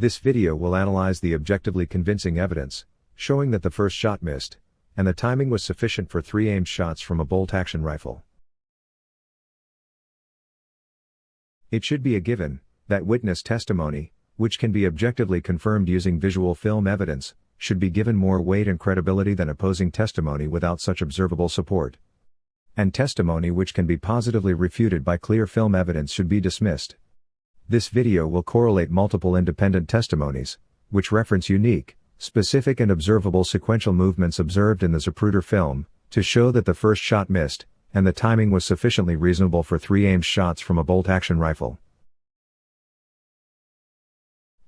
This video will analyze the objectively convincing evidence, showing that the first shot missed, and the timing was sufficient for 3 aimed shots from a bolt-action rifle. It should be a given that witness testimony, which can be objectively confirmed using visual film evidence, should be given more weight and credibility than opposing testimony without such observable support. And testimony which can be positively refuted by clear film evidence should be dismissed. This video will correlate multiple independent testimonies, which reference unique, specific and observable sequential movements observed in the Zapruder film, to show that the first shot missed, and the timing was sufficiently reasonable for 3 aimed shots from a bolt-action rifle.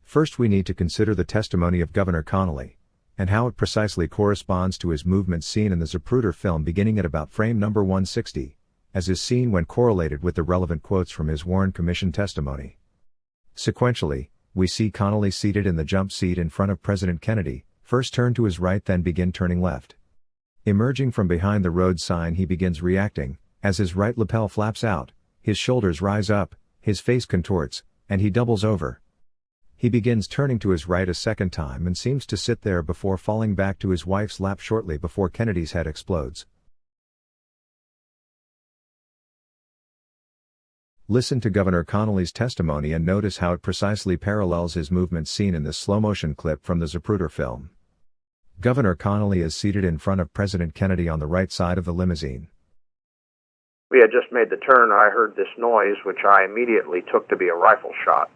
First, we need to consider the testimony of Governor Connally, and how it precisely corresponds to his movements seen in the Zapruder film beginning at about frame number 160, as is seen when correlated with the relevant quotes from his Warren Commission testimony. Sequentially, we see Connally seated in the jump seat in front of President Kennedy, first turn to his right then begin turning left. Emerging from behind the road sign, he begins reacting, as his right lapel flaps out, his shoulders rise up, his face contorts, and he doubles over. He begins turning to his right a second time and seems to sit there before falling back to his wife's lap shortly before Kennedy's head explodes. Listen to Governor Connally's testimony and notice how it precisely parallels his movements seen in this slow-motion clip from the Zapruder film. Governor Connally is seated in front of President Kennedy on the right side of the limousine. We had just made the turn and I heard this noise, which I immediately took to be a rifle shot.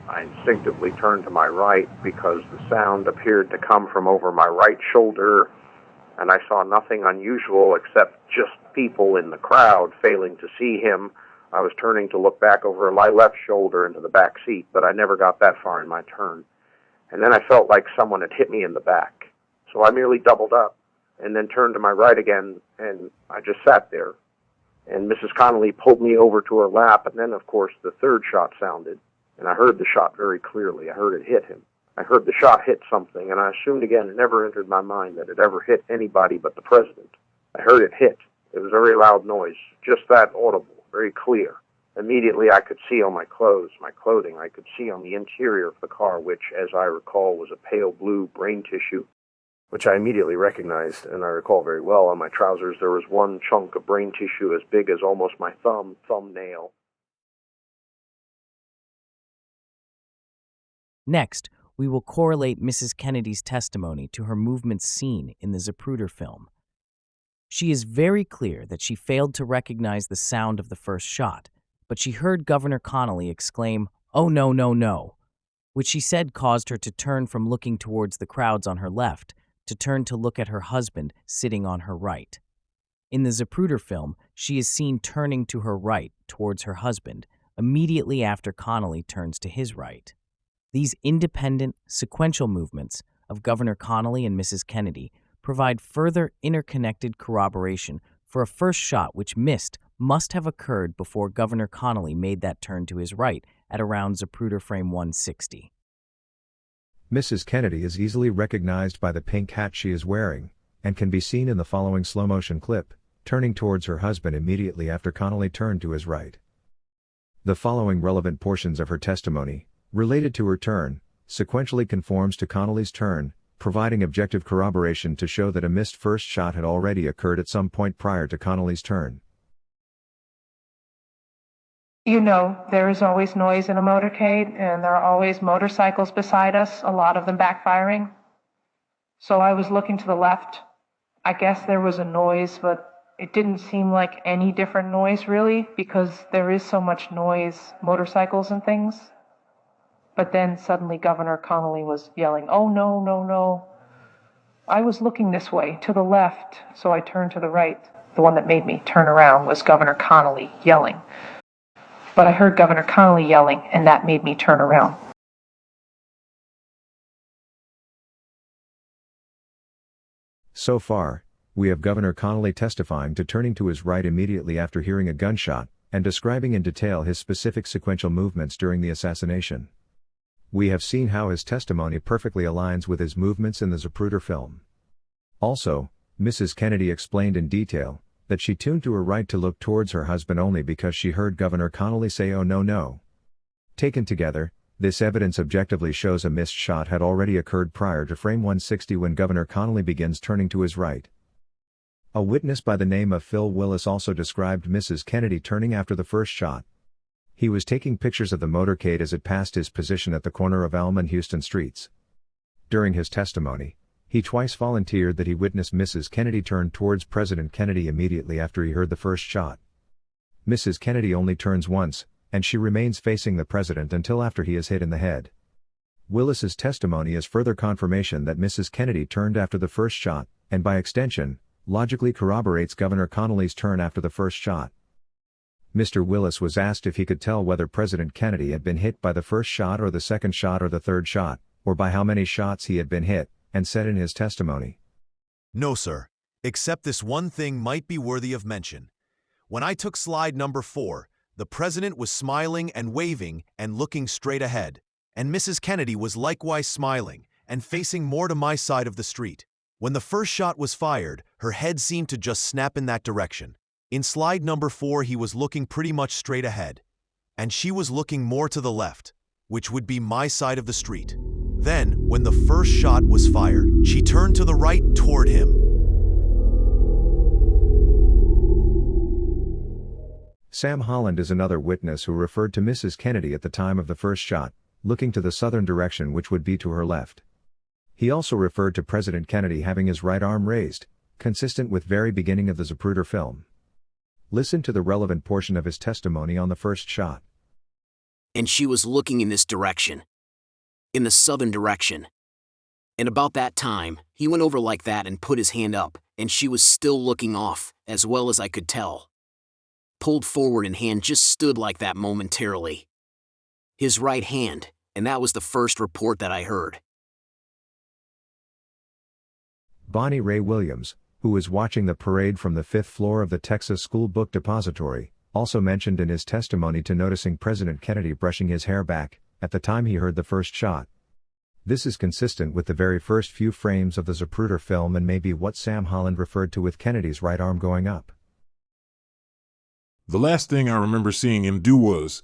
I instinctively turned to my right because the sound appeared to come from over my right shoulder, and I saw nothing unusual except just people in the crowd failing to see him. I was turning to look back over my left shoulder into the back seat, but I never got that far in my turn. And then I felt like someone had hit me in the back. So I merely doubled up and then turned to my right again, and I just sat there. And Mrs. Connally pulled me over to her lap, and then, of course, the third shot sounded. And I heard the shot very clearly. I heard it hit him. I heard the shot hit something, and I assumed again it never entered my mind that it ever hit anybody but the president. I heard it hit. It was a very loud noise, just that audible, very clear. Immediately I could see on my clothing, I could see on the interior of the car, which, as I recall, was a pale blue brain tissue, which I immediately recognized, and I recall very well. On my trousers there was one chunk of brain tissue as big as almost my thumbnail. Next, we will correlate Mrs. Kennedy's testimony to her movements seen in the Zapruder film. She is very clear that she failed to recognize the sound of the first shot, but she heard Governor Connally exclaim, "Oh no, no, no," which she said caused her to turn from looking towards the crowds on her left to turn to look at her husband sitting on her right. In the Zapruder film, she is seen turning to her right towards her husband immediately after Connally turns to his right. These independent, sequential movements of Governor Connally and Mrs. Kennedy provide further interconnected corroboration for a first shot which must have occurred before Governor Connally made that turn to his right at around Zapruder frame 160. Mrs. Kennedy is easily recognized by the pink hat she is wearing, and can be seen in the following slow-motion clip, turning towards her husband immediately after Connally turned to his right. The following relevant portions of her testimony, related to her turn, sequentially conforms to Connally's turn, providing objective corroboration to show that a missed first shot had already occurred at some point prior to Connally's turn. You know, there is always noise in a motorcade, and there are always motorcycles beside us, a lot of them backfiring. So I was looking to the left. I guess there was a noise, but it didn't seem like any different noise really, because there is so much noise, motorcycles and things. But then suddenly Governor Connally was yelling, "Oh no, no, no." I was looking this way, to the left, so I turned to the right. The one that made me turn around was Governor Connally yelling. But I heard Governor Connally yelling, and that made me turn around. So far, we have Governor Connally testifying to turning to his right immediately after hearing a gunshot, and describing in detail his specific sequential movements during the assassination. We have seen how his testimony perfectly aligns with his movements in the Zapruder film. Also, Mrs. Kennedy explained in detail that she tuned to her right to look towards her husband only because she heard Governor Connally say "oh no, no." Taken together, This evidence objectively shows a missed shot had already occurred prior to frame 160 when Governor Connolly begins turning to his right. A witness by the name of Phil Willis also described Mrs. Kennedy turning after the first shot. He was taking pictures of the motorcade as it passed his position at the corner of Elm and Houston Streets. During his testimony, he twice volunteered that he witnessed Mrs. Kennedy turn towards President Kennedy immediately after he heard the first shot. Mrs. Kennedy only turns once, and she remains facing the president until after he is hit in the head. Willis's testimony is further confirmation that Mrs. Kennedy turned after the first shot, and by extension, logically corroborates Governor Connolly's turn after the first shot. Mr. Willis was asked if he could tell whether President Kennedy had been hit by the first shot or the second shot or the third shot, or by how many shots he had been hit, and said in his testimony, "No, sir, except this one thing might be worthy of mention. When I took slide number 4, the president was smiling and waving and looking straight ahead, and Mrs. Kennedy was likewise smiling and facing more to my side of the street. When the first shot was fired, her head seemed to just snap in that direction. In slide number 4, he was looking pretty much straight ahead, and she was looking more to the left, which would be my side of the street. Then, when the first shot was fired, she turned to the right toward him." Sam Holland is another witness who referred to Mrs. Kennedy at the time of the first shot, looking to the southern direction which would be to her left. He also referred to President Kennedy having his right arm raised, consistent with very beginning of the Zapruder film. Listen to the relevant portion of his testimony on the first shot. "And she was looking in this direction, in the southern direction. And about that time, he went over like that and put his hand up, and she was still looking off, as well as I could tell. Pulled forward and hand just stood like that momentarily. His right hand, and that was the first report that I heard." Bonnie Ray Williams, who was watching the parade from the 5th floor of the Texas School Book Depository, also mentioned in his testimony to noticing President Kennedy brushing his hair back at the time he heard the first shot. This is consistent with the very first few frames of the Zapruder film and may be what Sam Holland referred to with Kennedy's right arm going up. "The last thing I remember seeing him do was,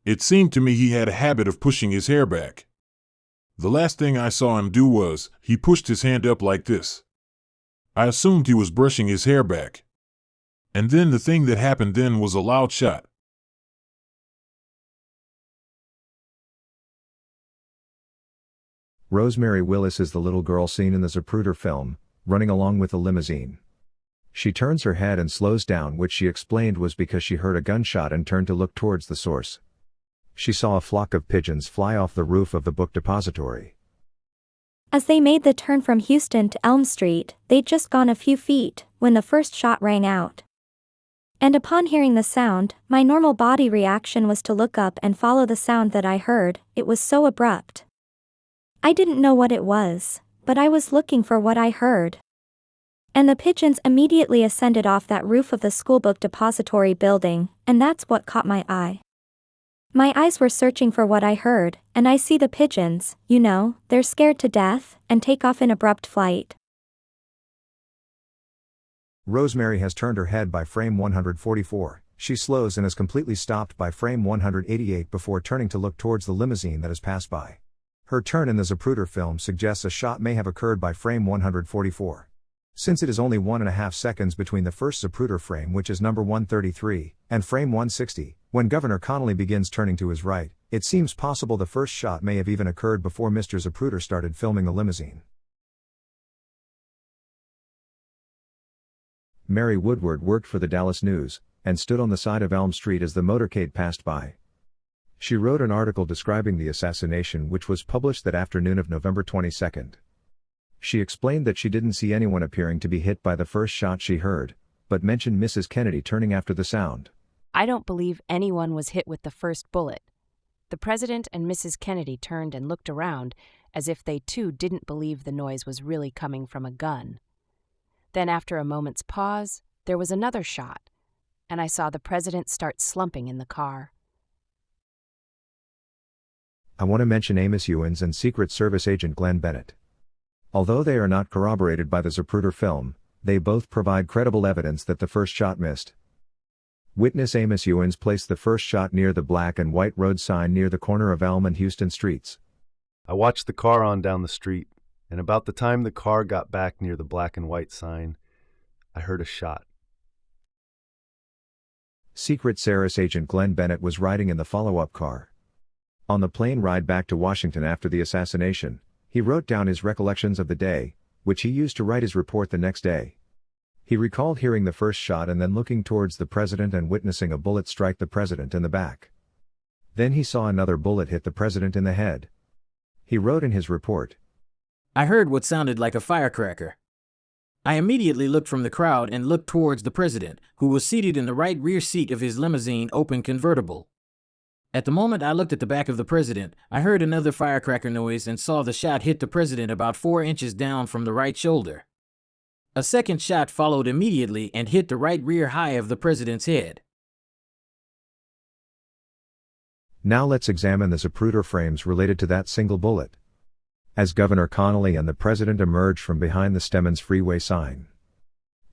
it seemed to me he had a habit of pushing his hair back. The last thing I saw him do was, he pushed his hand up like this. I assumed he was brushing his hair back. And then the thing that happened then was a loud shot." Rosemary Willis is the little girl seen in the Zapruder film, running along with the limousine. She turns her head and slows down, which she explained was because she heard a gunshot and turned to look towards the source. She saw a flock of pigeons fly off the roof of the book depository. As they made the turn from Houston to Elm Street, they'd just gone a few feet when the first shot rang out. And upon hearing the sound, my normal body reaction was to look up and follow the sound that I heard. It was so abrupt. I didn't know what it was, but I was looking for what I heard. And the pigeons immediately ascended off that roof of the schoolbook depository building, and that's what caught my eye. My eyes were searching for what I heard, and I see the pigeons, they're scared to death, and take off in abrupt flight. Rosemary has turned her head by frame 144. She slows and is completely stopped by frame 188 before turning to look towards the limousine that has passed by. Her turn in the Zapruder film suggests a shot may have occurred by frame 144. Since it is only 1.5 seconds between the first Zapruder frame, which is number 133, and frame 160, when Governor Connolly begins turning to his right, it seems possible the first shot may have even occurred before Mr. Zapruder started filming the limousine. Mary Woodward worked for the Dallas News, and stood on the side of Elm Street as the motorcade passed by. She wrote an article describing the assassination which was published that afternoon of November 22. She explained that she didn't see anyone appearing to be hit by the first shot she heard, but mentioned Mrs. Kennedy turning after the sound. "I don't believe anyone was hit with the first bullet. The president and Mrs. Kennedy turned and looked around as if they too didn't believe the noise was really coming from a gun. Then after a moment's pause, there was another shot, and I saw the president start slumping in the car." I want to mention Amos Ewens and Secret Service agent Glenn Bennett. Although they are not corroborated by the Zapruder film, they both provide credible evidence that the first shot missed. Witness Amos Ewens placed the first shot near the black and white road sign near the corner of Elm and Houston Streets. I watched the car on down the street, and about the time the car got back near the black and white sign, I heard a shot. Secret Service agent Glenn Bennett was riding in the follow-up car. On the plane ride back to Washington after the assassination, he wrote down his recollections of the day, which he used to write his report the next day. He recalled hearing the first shot and then looking towards the president and witnessing a bullet strike the president in the back. Then he saw another bullet hit the president in the head. He wrote in his report, "I heard what sounded like a firecracker. I immediately looked from the crowd and looked towards the president, who was seated in the right rear seat of his limousine open convertible. At the moment I looked at the back of the president, I heard another firecracker noise and saw the shot hit the president about 4 inches down from the right shoulder. A second shot followed immediately and hit the right rear high of the president's head." Now let's examine the Zapruder frames related to that single bullet. As Governor Connally and the president emerged from behind the Stemmons Freeway sign.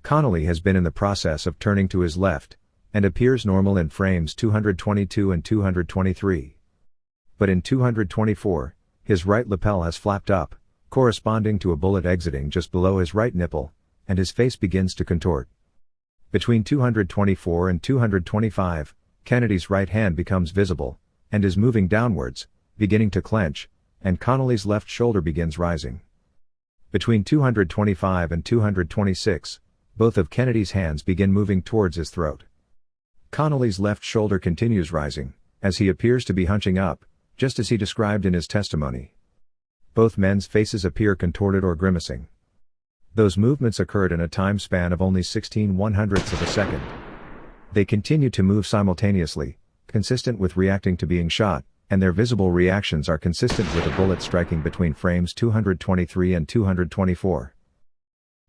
Connally has been in the process of turning to his left, and appears normal in frames 222 and 223. But in 224, his right lapel has flapped up, corresponding to a bullet exiting just below his right nipple, and his face begins to contort. Between 224 and 225, Kennedy's right hand becomes visible, and is moving downwards, beginning to clench, and Connally's left shoulder begins rising. Between 225 and 226, both of Kennedy's hands begin moving towards his throat. Connally's left shoulder continues rising, as he appears to be hunching up, just as he described in his testimony. Both men's faces appear contorted or grimacing. Those movements occurred in a time span of only 16/100ths of a second. They continue to move simultaneously, consistent with reacting to being shot, and their visible reactions are consistent with a bullet striking between frames 223 and 224.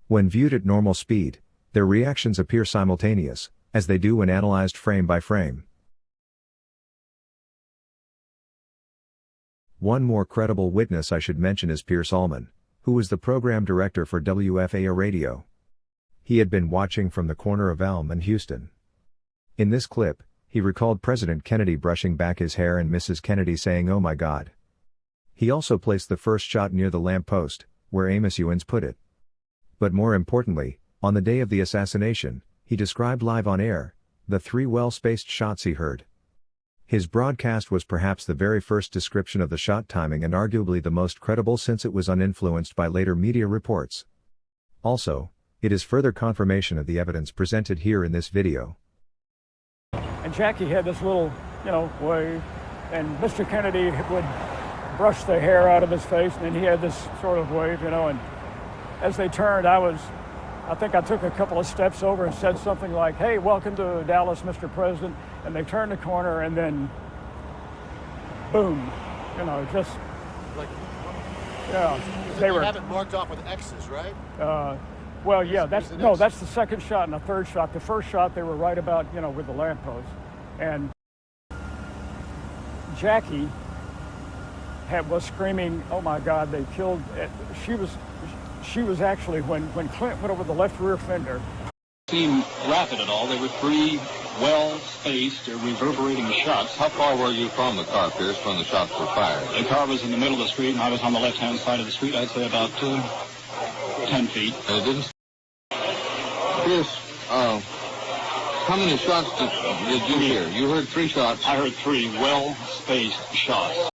When viewed at normal speed, their reactions appear simultaneous, as they do when analyzed frame by frame. One more credible witness I should mention is Pierce Allman, who was the program director for WFAO Radio. He had been watching from the corner of Elm and Houston. In this clip, he recalled President Kennedy brushing back his hair and Mrs. Kennedy saying, "Oh my God." He also placed the first shot near the lamp post, where Amos Ewens put it. But more importantly, on the day of the assassination, he described live on air the 3 well-spaced shots he heard. His broadcast was perhaps the very first description of the shot timing and arguably the most credible since it was uninfluenced by later media reports. Also, it is further confirmation of the evidence presented here in this video. And Jackie had this little, wave, and Mr. Kennedy would brush the hair out of his face, and then he had this sort of wave, and as they turned, I think I took a couple of steps over and said something like, "Hey, welcome to Dallas, Mr. President," and they turned the corner, and then, boom, just, they were... have it marked off with X's, right? Well, yeah, that's the second shot and the third shot. The first shot, they were right about, with the lamppost. And Jackie was screaming, "Oh my God, they killed," she was actually, when Clint went over the left rear fender. Seemed rapid at all. There were 3 well-spaced, reverberating shots. How far were you from the car, Pierce, when the shots were fired? The car was in the middle of the street, and I was on the left-hand side of the street. I'd say about 10 feet. It didn't... Pierce, how many shots did you hear? You heard 3 shots. I heard 3 well-spaced shots.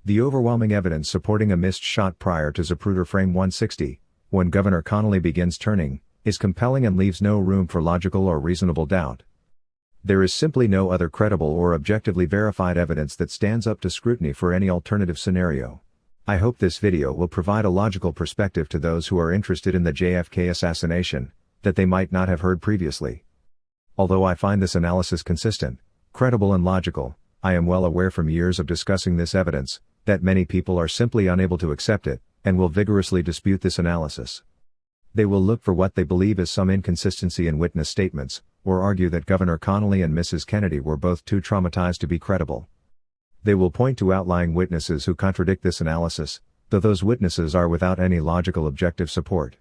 The overwhelming evidence supporting a missed shot prior to Zapruder frame 160, when Governor Connally begins turning, is compelling and leaves no room for logical or reasonable doubt. There is simply no other credible or objectively verified evidence that stands up to scrutiny for any alternative scenario. I hope this video will provide a logical perspective to those who are interested in the JFK assassination, that they might not have heard previously. Although I find this analysis consistent, credible and logical, I am well aware from years of discussing this evidence, that many people are simply unable to accept it, and will vigorously dispute this analysis. They will look for what they believe is some inconsistency in witness statements, or argue that Governor Connally and Mrs. Kennedy were both too traumatized to be credible. They will point to outlying witnesses who contradict this analysis, though those witnesses are without any logical objective support.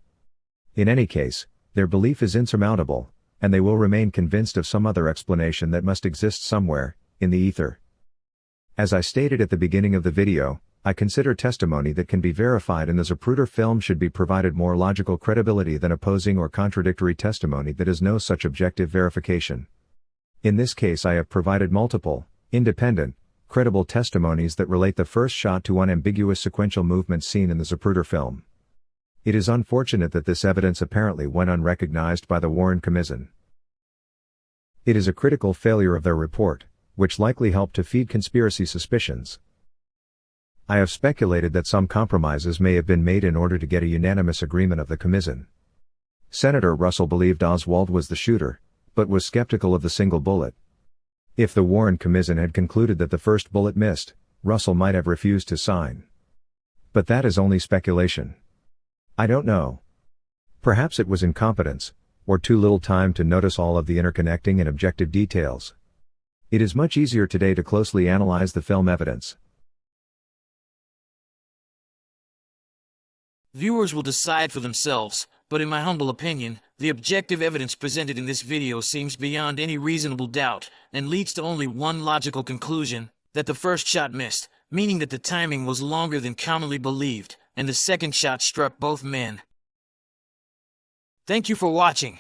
In any case, Their belief is insurmountable, and they will remain convinced of some other explanation that must exist somewhere, in the ether. As I stated at the beginning of the video, I consider testimony that can be verified in the Zapruder film should be provided more logical credibility than opposing or contradictory testimony that has no such objective verification. In this case I have provided multiple, independent, credible testimonies that relate the first shot to unambiguous sequential movements seen in the Zapruder film. It is unfortunate that this evidence apparently went unrecognized by the Warren Commission. It is a critical failure of their report, which likely helped to feed conspiracy suspicions. I have speculated that some compromises may have been made in order to get a unanimous agreement of the Commission. Senator Russell believed Oswald was the shooter, but was skeptical of the single bullet. If the Warren Commission had concluded that the first bullet missed, Russell might have refused to sign. But that is only speculation. I don't know. Perhaps it was incompetence, or too little time to notice all of the interconnecting and objective details. It is much easier today to closely analyze the film evidence. Viewers will decide for themselves, but in my humble opinion, the objective evidence presented in this video seems beyond any reasonable doubt, and leads to only one logical conclusion, that the first shot missed, meaning that the timing was longer than commonly believed, and the second shot struck both men. Thank you for watching.